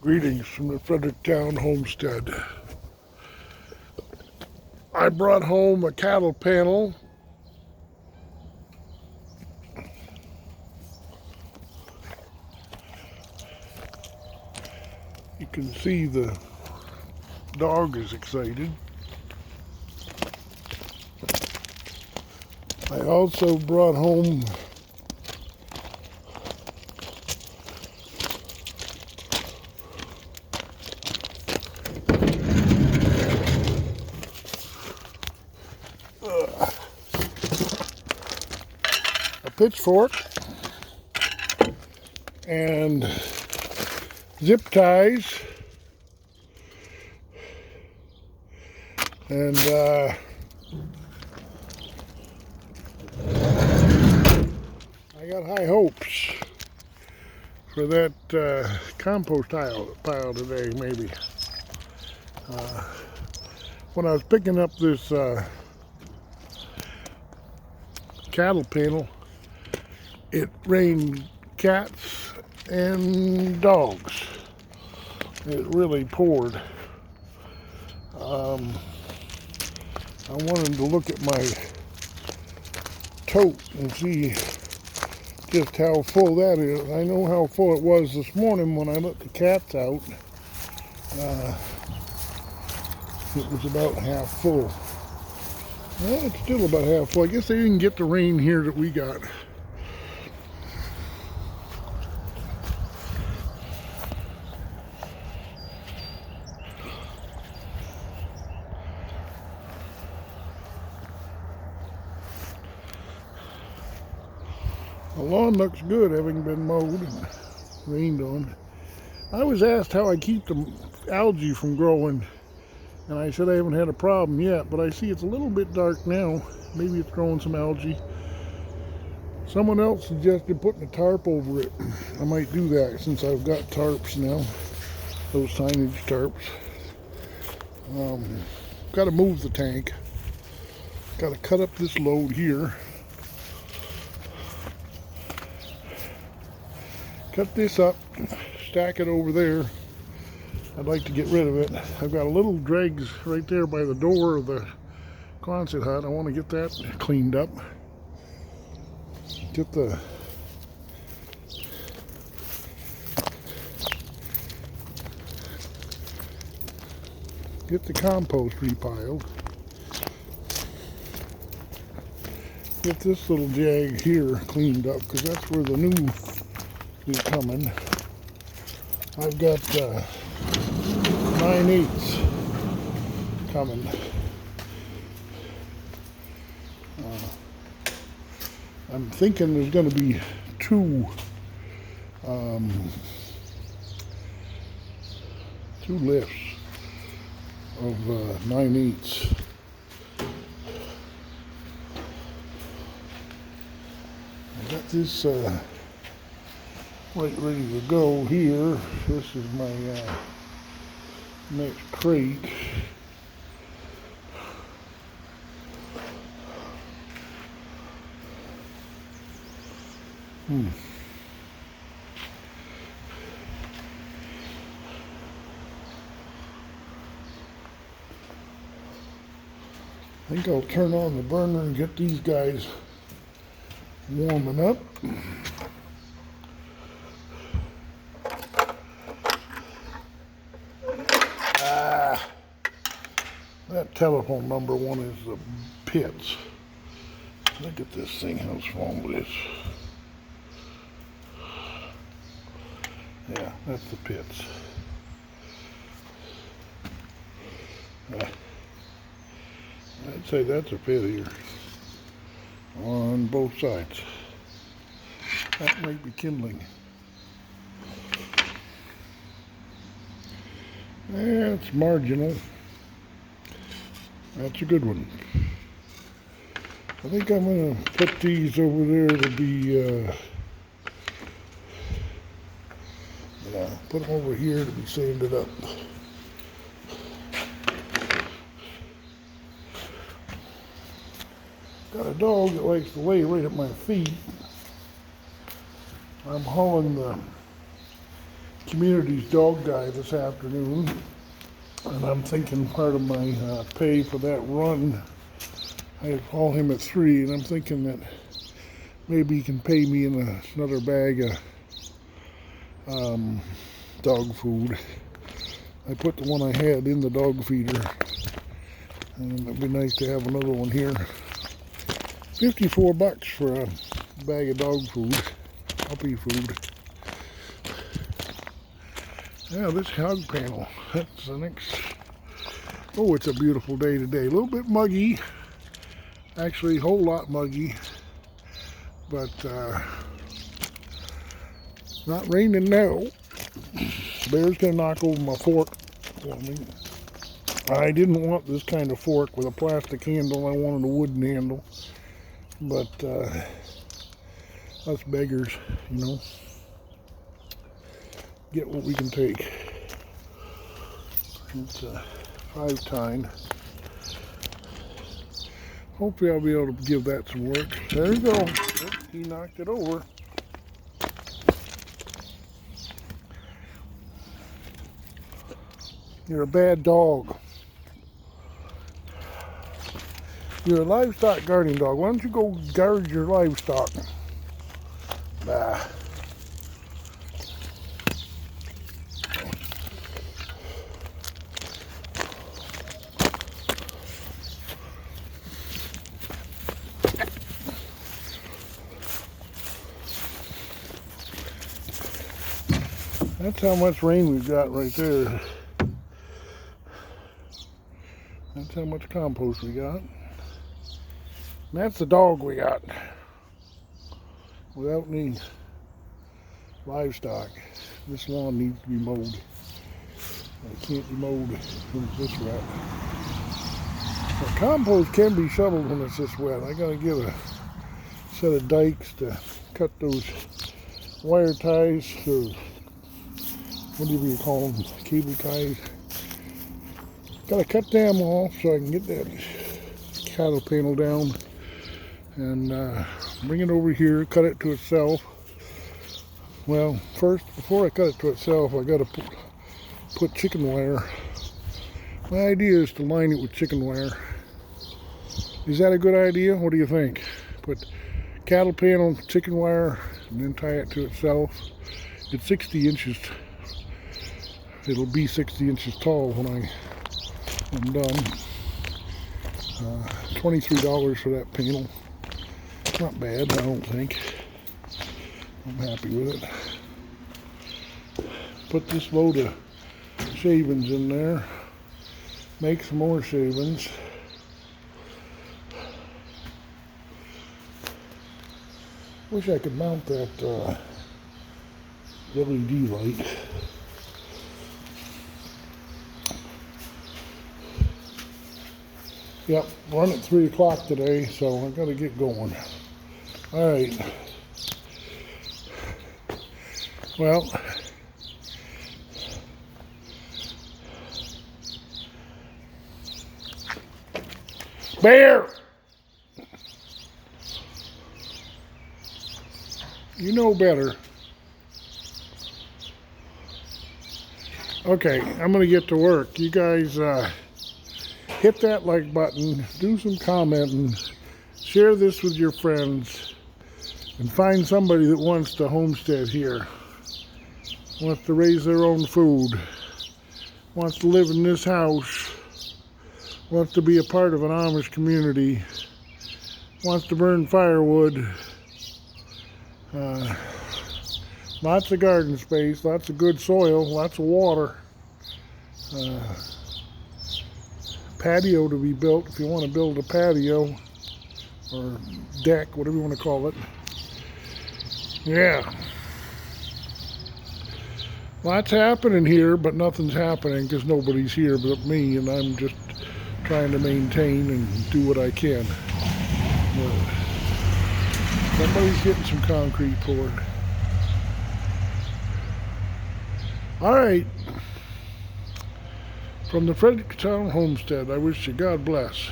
Greetings from the Fredericktown homestead. I brought home a cattle panel. You can see the dog is excited. I also brought home a pitchfork and zip ties and I got high hopes for that compost pile today, maybe. When I was picking up this cattle panel, it rained cats and dogs. It really poured. I wanted to look at my tote and see just how full that is. I know how full it was this morning when I let the cats out. It was about half full. Well, it's still about half full. I guess they didn't get the rain here that we got. The lawn looks good, having been mowed and rained on. I was asked how I keep the algae from growing, and I said I haven't had a problem yet, but I see it's a little bit dark now. Maybe it's growing some algae. Someone else suggested putting a tarp over it. I might do that since I've got tarps now, those signage tarps. Got to move the tank. Got to cut up this load here. Cut this up, stack it over there. I'd like to get rid of it. I've got a little dregs right there by the door of the Quonset hut. I want to get that cleaned up. Get the compost repiled. Get this little jag here cleaned up because that's where the new is coming. I've got 9/8 coming. I'm thinking there's going to be two lifts of 9/8. I got this ready to go here. This is my next crate. I think I'll turn on the burner and get these guys warming up. That telephone number one is the pits. Look at this thing, how small it is. Yeah, that's the pits. I'd say that's a pit here on both sides. That might be kindling. That's marginal. That's a good one. I think I'm going to put these over there to be, put them over here to be sanded up. Got a dog that likes to lay right at my feet. I'm hauling the community's dog die this afternoon, and I'm thinking part of my pay for that run, I call him at 3, and I'm thinking that maybe he can pay me in another bag of dog food. I put the one I had in the dog feeder, and it'd be nice to have another one here. $54 for a bag of dog food, puppy food. Yeah, this hog panel, that's the next. Oh, it's a beautiful day today. A little bit muggy, actually a whole lot muggy, but not raining now. Bear's gonna knock over my fork for me. I didn't want this kind of fork with a plastic handle. I wanted a wooden handle. But us beggars, you know, get what we can take. It's a 5-tine. Hopefully I'll be able to give that some work. There you go. Oh, he knocked it over. You're a bad dog. You're a livestock guarding dog. Why don't you go guard your livestock? Bah. That's how much rain we've got right there. That's how much compost we got. And that's the dog we got. Without any livestock. This lawn needs to be mowed. It can't be mowed when it's this wet. The compost can be shoveled when it's this wet. I gotta get a set of dikes to cut those wire ties, or whatever you call them, cable ties. Gotta cut them off so I can get that cattle panel down and bring it over here, cut it to itself. Well, first, before I cut it to itself, I gotta put chicken wire. My idea is to line it with chicken wire. Is that a good idea? What do you think? Put cattle panel, chicken wire, and then tie it to itself. It's 60 inches. It'll be 60 inches tall when I'm done. $23 for that panel. Not bad, I don't think. I'm happy with it. Put this load of shavings in there. Make some more shavings. Wish I could mount that LED light. Yep, run at 3 o'clock today, so I gotta get going. All right. Well, Bear! You know better. Okay, I'm gonna get to work. You guys hit that like button, do some commenting, share this with your friends, and find somebody that wants to homestead here, wants to raise their own food, wants to live in this house, wants to be a part of an Amish community, wants to burn firewood, lots of garden space, lots of good soil, lots of water, patio to be built if you want to build a patio or deck, whatever you want to call it. Yeah, lots happening here, but nothing's happening because nobody's here but me, and I'm just trying to maintain and do what I can. Somebody's getting some concrete poured. All right. From the Fredericktown Homestead, I wish you God bless.